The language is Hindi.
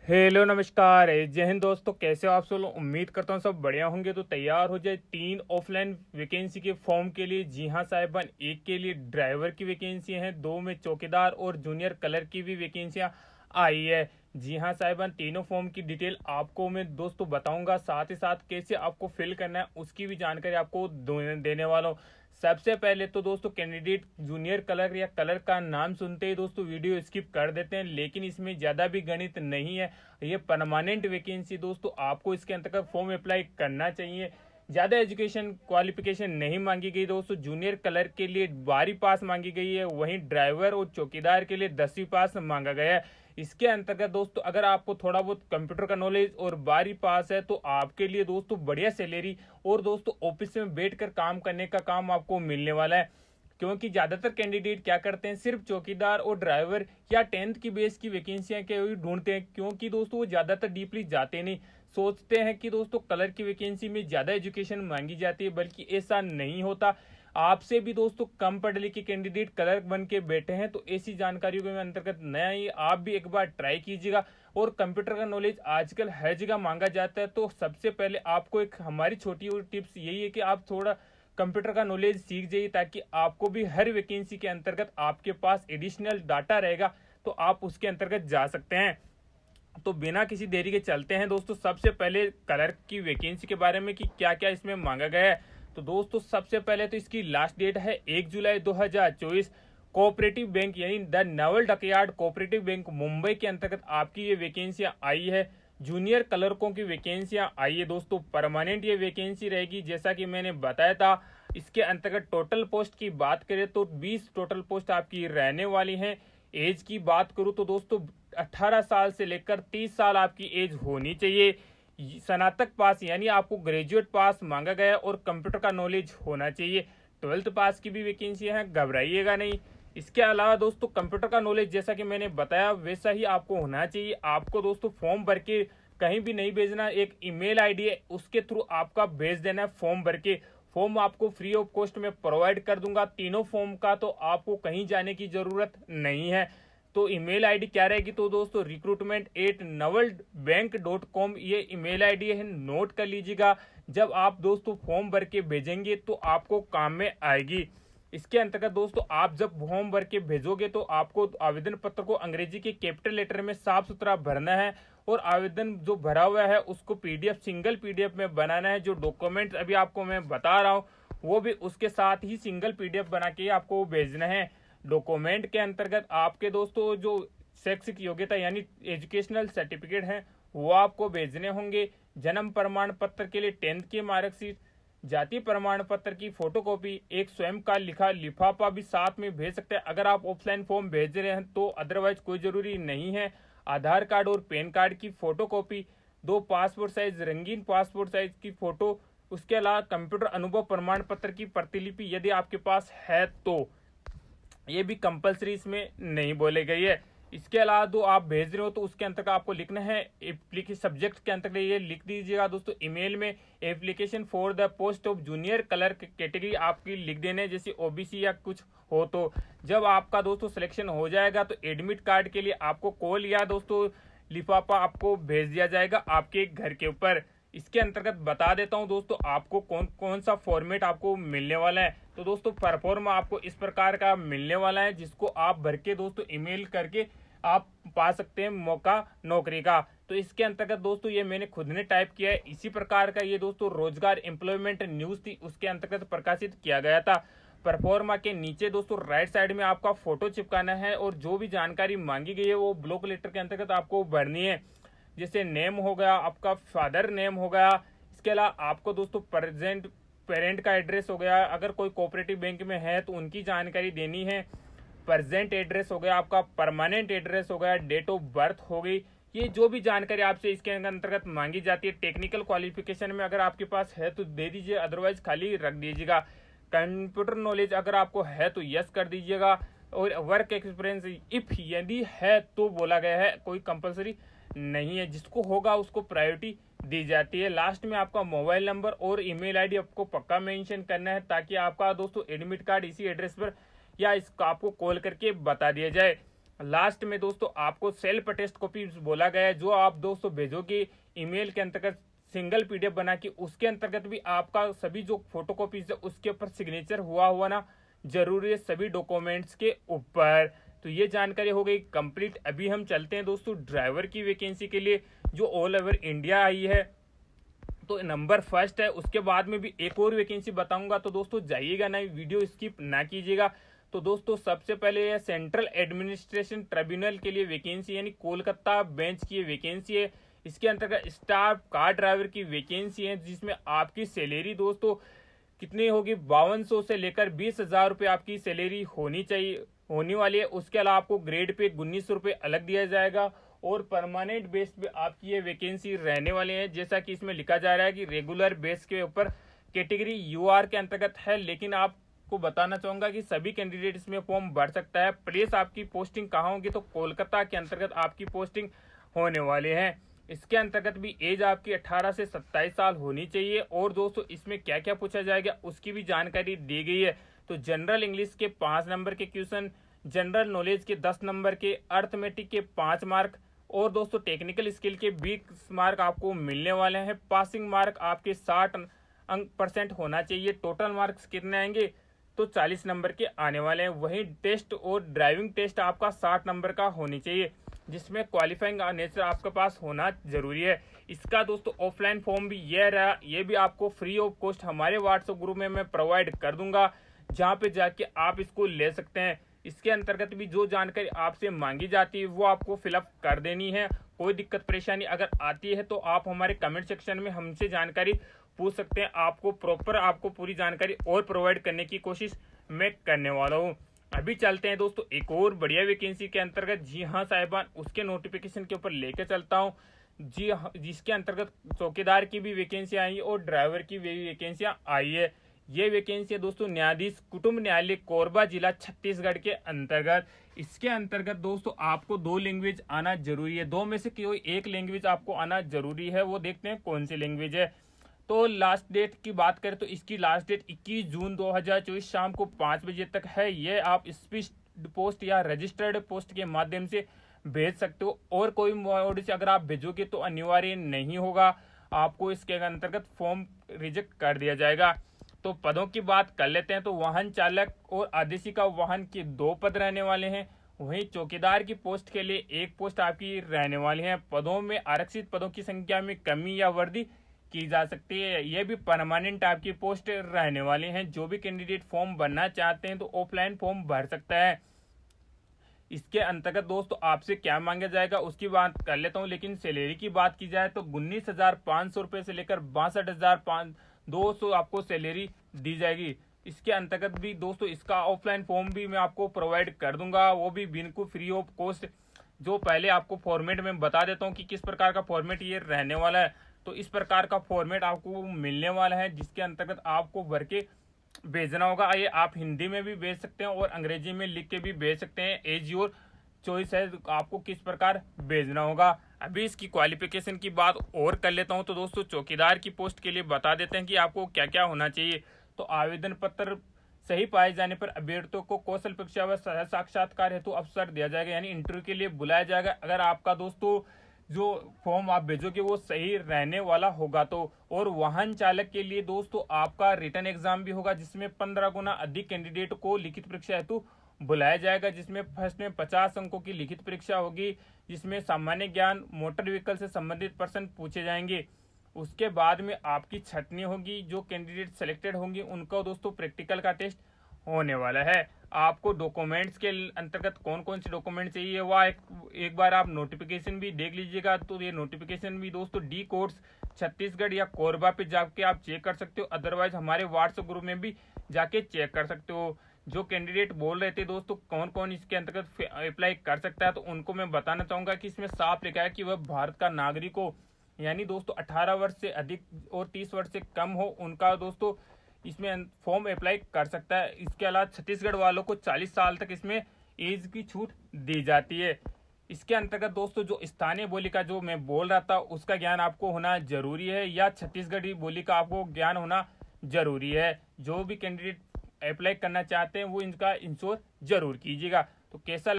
हेलो नमस्कार जय हिंद दोस्तों, कैसे हो आप सब लोग। उम्मीद करता हूँ सब बढ़िया होंगे। तो तैयार हो जाए 3 ऑफलाइन वैकेंसी के फॉर्म के लिए। जी हाँ साहिबान, एक के लिए ड्राइवर की वैकेंसी है, 2 में चौकीदार और जूनियर कलर की भी वैकेंसियां आई है। जी हाँ साहिबान, तीनों फॉर्म की डिटेल आपको मैं दोस्तों बताऊंगा, साथ ही साथ कैसे आपको फिल करना है उसकी भी जानकारी आपको देने वाला हूँ। सबसे पहले तो दोस्तों कैंडिडेट जूनियर कलर या कलर का नाम सुनते ही दोस्तों वीडियो स्किप कर देते हैं, लेकिन इसमें ज़्यादा भी गणित नहीं है। ये परमानेंट वैकेंसी दोस्तों, आपको इसके अंतर्गत फॉर्म अप्लाई करना चाहिए। ज़्यादा एजुकेशन क्वालिफिकेशन नहीं मांगी गई दोस्तों। जूनियर कलर के लिए 12वीं पास मांगी गई है, वहीं ड्राइवर और चौकीदार के लिए 10वीं पास मांगा गया है। इसके अंतर्गत दोस्तों अगर आपको थोड़ा बहुत कंप्यूटर का नॉलेज और 12वीं पास है तो आपके लिए दोस्तों बढ़िया सैलरी और दोस्तों ऑफिस में बैठकर काम करने का काम आपको मिलने वाला है। क्योंकि ज्यादातर कैंडिडेट क्या करते हैं, सिर्फ चौकीदार और ड्राइवर या 10th की बेस की वैकेंसियां के ढूंढते हैं, क्योंकि दोस्तों वो ज्यादातर डीपली जाते नहीं। सोचते हैं कि दोस्तों कलर की वैकेंसी में ज्यादा एजुकेशन मांगी जाती है, बल्कि ऐसा नहीं होता। आपसे भी दोस्तों कम पढ़े लिखे कैंडिडेट कलर बन के बैठे हैं, तो ऐसी जानकारियों के अंतर्गत नया ही आप भी एक बार ट्राई कीजिएगा। और कंप्यूटर का नॉलेज आजकल हर जगह मांगा जाता है, तो सबसे पहले आपको एक हमारी छोटी और टिप्स यही है कि आप थोड़ा कंप्यूटर का नॉलेज सीख जाइए, ताकि आपको भी हर वैकेंसी के अंतर्गत आपके पास एडिशनल डाटा रहेगा तो आप उसके अंतर्गत जा सकते हैं। तो बिना किसी देरी के चलते हैं दोस्तों सबसे पहले कलर की वैकेंसी के बारे में कि क्या क्या इसमें मांगा गया है। तो दोस्तों सबसे पहले तो इसकी लास्ट डेट है 1 जुलाई 2024। कोऑपरेटिव बैंक यानी the Naval dockyard cooperative bank Mumbai के अंतर्गत आपकी ये वैकेंसियां आई है। जूनियर क्लर्कों की वैकेंसियां आई है दोस्तों, परमानेंट ये वैकेंसी रहेगी जैसा कि मैंने बताया था। इसके अंतर्गत टोटल पोस्ट की बात करें तो 20 टोटल पोस्ट आपकी रहने वाली हैं। एज की बात करूं तो दोस्तों 18 साल से लेकर 30 साल आपकी एज होनी चाहिए। स्नातक पास यानी आपको ग्रेजुएट पास मांगा गया और कंप्यूटर का नॉलेज होना चाहिए। 12th पास की भी वैकेंसी है, घबराइएगा नहीं। इसके अलावा दोस्तों कंप्यूटर का नॉलेज जैसा कि मैंने बताया वैसा ही आपको होना चाहिए। आपको दोस्तों फॉर्म भर के कहीं भी नहीं भेजना, एक ईमेल आईडी है उसके थ्रू आपका भेज देना है फॉर्म भर के। फॉर्म आपको फ्री ऑफ कॉस्ट में प्रोवाइड कर दूंगा तीनों फॉर्म का, तो आपको कहीं जाने की जरूरत नहीं है। तो ईमेल आईडी क्या रहेगी तो दोस्तों recruitment@navalbank.com ये ईमेल आईडी है, नोट कर लीजिएगा। जब आप दोस्तों फॉर्म भर के भेजेंगे तो आपको काम में आएगी। इसके अंतर्गत दोस्तों आप जब फॉर्म भर के भेजोगे तो आपको आवेदन पत्र को अंग्रेजी के कैपिटल लेटर में साफ सुथरा भरना है, और आवेदन जो भरा हुआ है उसको पीडीएफ सिंगल पीडीएफ में बनाना है। जो डॉक्यूमेंट अभी आपको मैं बता रहा हूँ वो भी उसके साथ ही सिंगल पीडीएफ बना के आपको भेजना है। डॉक्यूमेंट के अंतर्गत आपके दोस्तों जो शैक्षिक योग्यता यानी एजुकेशनल सर्टिफिकेट है वो आपको भेजने होंगे। जन्म प्रमाण पत्र के लिए 10th की मार्कशीट, जाति प्रमाण पत्र की फोटोकॉपी, एक स्वयं का लिखा लिफाफा भी साथ में भेज सकते हैं अगर आप ऑफलाइन फॉर्म भेज रहे हैं तो, अदरवाइज कोई जरूरी नहीं है। आधार कार्ड और पैन कार्ड की फोटोकॉपी, 2 पासपोर्ट साइज रंगीन पासपोर्ट साइज की फोटो, उसके अलावा कंप्यूटर अनुभव प्रमाण पत्र की प्रतिलिपि यदि आपके पास है तो, ये भी कंपलसरी इसमें नहीं बोले गई है। इसके अलावा जो आप भेज रहे हो तो उसके अंतर्गत आपको लिखना है एप्लीकेशन सब्जेक्ट के अंतर्गत ये लिख दीजिएगा दोस्तों ईमेल में, application for the post of junior colour category आपकी लिख देने, जैसे ओबीसी या कुछ हो तो। जब आपका दोस्तों सिलेक्शन हो जाएगा तो एडमिट कार्ड के लिए आपको कॉल या दोस्तों लिफाफा आपको भेज दिया जाएगा आपके घर के ऊपर। इसके अंतर्गत बता देता हूं दोस्तों आपको कौन कौन सा फॉर्मेट आपको मिलने वाला है। तो दोस्तों परफॉर्म आपको इस प्रकार का मिलने वाला है, जिसको आप भर के दोस्तों ईमेल करके आप पा सकते हैं मौका नौकरी का। तो इसके अंतर्गत दोस्तों ये मैंने खुद ने टाइप किया है, इसी प्रकार का ये दोस्तों रोजगार एम्प्लॉयमेंट न्यूज थी उसके अंतर्गत प्रकाशित किया गया था। परफॉर्मा के नीचे दोस्तों राइट साइड में आपका फोटो चिपकाना है, और जो भी जानकारी मांगी गई है वो ब्लॉक लेटर के अंतर्गत आपको भरनी है। जैसे नेम हो गया, आपका फादर नेम हो गया, इसके अलावा आपको दोस्तों प्रेजेंट पेरेंट का एड्रेस हो गया, अगर कोई कोऑपरेटिव बैंक में है तो उनकी जानकारी देनी है। प्रेजेंट एड्रेस हो गया, आपका परमानेंट एड्रेस हो गया, डेट ऑफ बर्थ हो गई। ये जो भी जानकारी आपसे इसके अंतर्गत मांगी जाती है, टेक्निकल क्वालिफिकेशन में अगर आपके पास है तो दे दीजिए, अदरवाइज खाली रख दीजिएगा। कंप्यूटर नॉलेज अगर आपको है तो यस कर दीजिएगा, और वर्क एक्सपीरियंस इफ यदि है तो बोला गया है, कोई कंपलसरी नहीं है, जिसको होगा उसको प्रायोरिटी दी जाती है। लास्ट में आपका मोबाइल नंबर और ईमेल आईडी आपको पक्का मेंशन करना है, ताकि आपका दोस्तों एडमिट कार्ड इसी एड्रेस पर या इसका आपको कॉल करके बता दिया जाए। लास्ट में दोस्तों आपको सेल्फ अटेस्ट कॉपी बोला गया है, जो आप दोस्तों भेजोगे ईमेल के अंतर्गत सिंगल पीडीएफ बना के, उसके अंतर्गत भी आपका सभी जो फोटोकॉपीज है उसके ऊपर सिग्नेचर हुआ ना जरूरी है सभी डॉक्यूमेंट्स के ऊपर। तो ये जानकारी हो गई कंप्लीट। अभी हम चलते हैं दोस्तों ड्राइवर की वैकेंसी के लिए, जो ऑल ओवर इंडिया आई है, तो नंबर फर्स्ट है। उसके बाद में भी एक और वैकेंसी बताऊंगा, तो दोस्तों जाइएगा ना, वीडियो स्किप ना कीजिएगा। तो दोस्तों सबसे पहले यह सेंट्रल एडमिनिस्ट्रेशन ट्रिब्यूनल के लिए वैकेंसी यानी कोलकाता बेंच की वैकेंसी है। इसके अंतर्गत स्टाफ कार ड्राइवर की वैकेंसी है, जिसमें आपकी सैलरी दोस्तों कितनी होगी, 5200 से लेकर 20,000 रुपये आपकी सैलरी होनी वाली है। उसके अलावा आपको ग्रेड पे 1900 रुपये अलग दिया जाएगा और परमानेंट बेस पे आपकी ये वैकेंसी रहने वाले हैं। जैसा कि इसमें लिखा जा रहा है कि रेगुलर बेस के ऊपर कैटेगरी यूआर के अंतर्गत है, लेकिन आपको बताना चाहूंगा कि सभी कैंडिडेट इसमें फॉर्म भर सकता है। प्लेस आपकी पोस्टिंग कहाँ होगी, तो कोलकाता के अंतर्गत आपकी पोस्टिंग होने वाले हैं। इसके अंतर्गत भी एज आपकी 18 से 27 साल होनी चाहिए। और दोस्तों इसमें क्या क्या पूछा जाएगा उसकी भी जानकारी दी गई है। तो जनरल इंग्लिश के 5 नंबर के क्वेश्चन, जनरल नॉलेज के 10 नंबर के, अर्थमेटिक के 5 मार्क और दोस्तों टेक्निकल स्किल के 20 मार्क आपको मिलने वाले हैं। पासिंग मार्क आपके 60% होना चाहिए। टोटल मार्क्स कितने आएंगे, तो 40 नंबर के आने वाले हैं। वहीं टेस्ट और ड्राइविंग टेस्ट आपका 60 नंबर का होनी चाहिए, जिसमें क्वालिफाइंग नेचर आपके पास होना जरूरी है। इसका दोस्तों ऑफलाइन फॉर्म भी यह रहा, ये भी आपको फ्री ऑफ कॉस्ट हमारे व्हाट्सएप ग्रुप में मैं प्रोवाइड कर दूंगा, जहां पे जाके आप इसको ले सकते हैं। इसके अंतर्गत भी जो जानकारी आपसे मांगी जाती है वो आपको फिलअप कर देनी है। कोई दिक्कत परेशानी अगर आती है तो आप हमारे कमेंट सेक्शन में हमसे जानकारी पूछ सकते हैं। आपको पूरी जानकारी और प्रोवाइड करने की कोशिश मैं करने वाला हूँ। अभी चलते हैं दोस्तों एक और बढ़िया वैकेंसी के अंतर्गत। जी हाँ साहिबान, उसके नोटिफिकेशन के ऊपर लेकर चलता हूँ। जी हाँ, जिसके अंतर्गत चौकीदार की भी वैकेंसी आई है और ड्राइवर की भी वैकेंसियां आई है। ये वैकेंसी है दोस्तों न्यायाधीश कुटुंब न्यायालय कोरबा जिला छत्तीसगढ़ के अंतर्गत। इसके अंतर्गत दोस्तों आपको 2 लैंग्वेज आना जरूरी है। 2 में से कोई एक लैंग्वेज आपको आना जरूरी है, वो देखते हैं कौन सी लैंग्वेज है। तो लास्ट डेट की बात करें तो इसकी लास्ट डेट 21 जून 2024 शाम को 5 बजे तक है। ये आप स्पीड पोस्ट या रजिस्टर्ड पोस्ट के माध्यम से भेज सकते हो, और कोई मोड से अगर आप भेजोगे तो अनिवार्य नहीं होगा, आपको इसके अंतर्गत फॉर्म रिजेक्ट कर दिया जाएगा। तो पदों की बात कर लेते हैं। तो वाहन चालक और आदेशिका वाहन के 2 पद रहने वाले हैं। वहीं चौकीदार की पोस्ट के लिए 1 पोस्ट आपकी रहने वाली है। पदों में आरक्षित पदों की संख्या में कमी या वृद्धि की जा सकती है। यह भी परमानेंट आपकी पोस्ट रहने वाली हैं। जो भी कैंडिडेट फॉर्म भरना चाहते हैं तो ऑफलाइन फॉर्म भर सकता है। इसके अंतर्गत दोस्तों आपसे क्या मांगा जाएगा उसकी बात कर लेता हूं। लेकिन सैलरी की बात की जाए तो 19,500 रुपए से लेकर 62,200 आपको सैलरी दी जाएगी। इसके अंतर्गत भी दोस्तों इसका ऑफलाइन फॉर्म भी मैं आपको प्रोवाइड कर दूंगा, वो भी बिल्कुल फ्री ऑफ कॉस्ट। जो पहले आपको फॉर्मेट में बता देता हूँ कि किस प्रकार का फॉर्मेट ये रहने वाला है। तो इस प्रकार का फॉर्मेट आपको मिलने वाला है, जिसके अंतर्गत आपको भर के भेजना होगा। ये आप हिंदी में भी भेज सकते हैं और अंग्रेजी में लिख के भी भेज सकते हैं। एज योर चॉइस है आपको किस प्रकार भेजना होगा। अभी इसकी क्वालिफिकेशन की बात और कर लेता हूं। तो दोस्तों चौकीदार की पोस्ट के लिए बता देते हैं कि आपको क्या क्या होना चाहिए। तो आवेदन पत्र सही पाए जाने पर अभ्यर्थियों को कौशल परीक्षा व साक्षात्कार हेतु अवसर दिया जाएगा, यानी इंटरव्यू के लिए बुलाया जाएगा। अगर आपका दोस्तों जो फॉर्म आप भेजोगे वो सही रहने वाला होगा तो। और वाहन चालक के लिए दोस्तों आपका रिटन एग्जाम भी होगा, जिसमें 15 गुना अधिक कैंडिडेट को लिखित परीक्षा हेतु बुलाया जाएगा। जिसमें फर्स्ट में 50 अंकों की लिखित परीक्षा होगी, जिसमें सामान्य ज्ञान, मोटर व्हीकल से संबंधित प्रश्न पूछे जाएंगे। उसके बाद में आपकी छटनी होगी। जो कैंडिडेट सेलेक्टेड होंगे उनको दोस्तों प्रैक्टिकल का टेस्ट होने वाला है। आपको डॉक्यूमेंट्स के अंतर्गत कौन कौन से डॉक्यूमेंट चाहिए वह एक बार आप नोटिफिकेशन भी देख लीजिएगा। तो ये नोटिफिकेशन भी दोस्तों डी कोर्स छत्तीसगढ़ या कोरबा पे जाके आप चेक कर सकते हो, अदरवाइज हमारे व्हाट्सएप ग्रुप में भी जाके चेक कर सकते हो। जो कैंडिडेट बोल रहे थे दोस्तों कौन कौन इसके अंतर्गत अप्लाई कर सकता है, तो उनको मैं बताना चाहूंगा कि इसमें साफ लिखा है कि वह भारत का नागरिक हो, यानी दोस्तों 18 वर्ष से अधिक और 30 वर्ष से कम हो, उनका दोस्तों इसमें फॉर्म अप्लाई कर सकता है। इसके अलावा छत्तीसगढ़ वालों को 40 साल तक इसमें एज की छूट दी जाती है। इसके अंतर्गत दोस्तों जो स्थानीय बोली का जो मैं बोल रहा था उसका ज्ञान आपको होना जरूरी है, या छत्तीसगढ़ी बोली का आपको ज्ञान होना जरूरी है। जो भी कैंडिडेट अप्लाई करना चाहते हैं वो इनका इंश्योर जरूर कीजिएगा। तो कैसा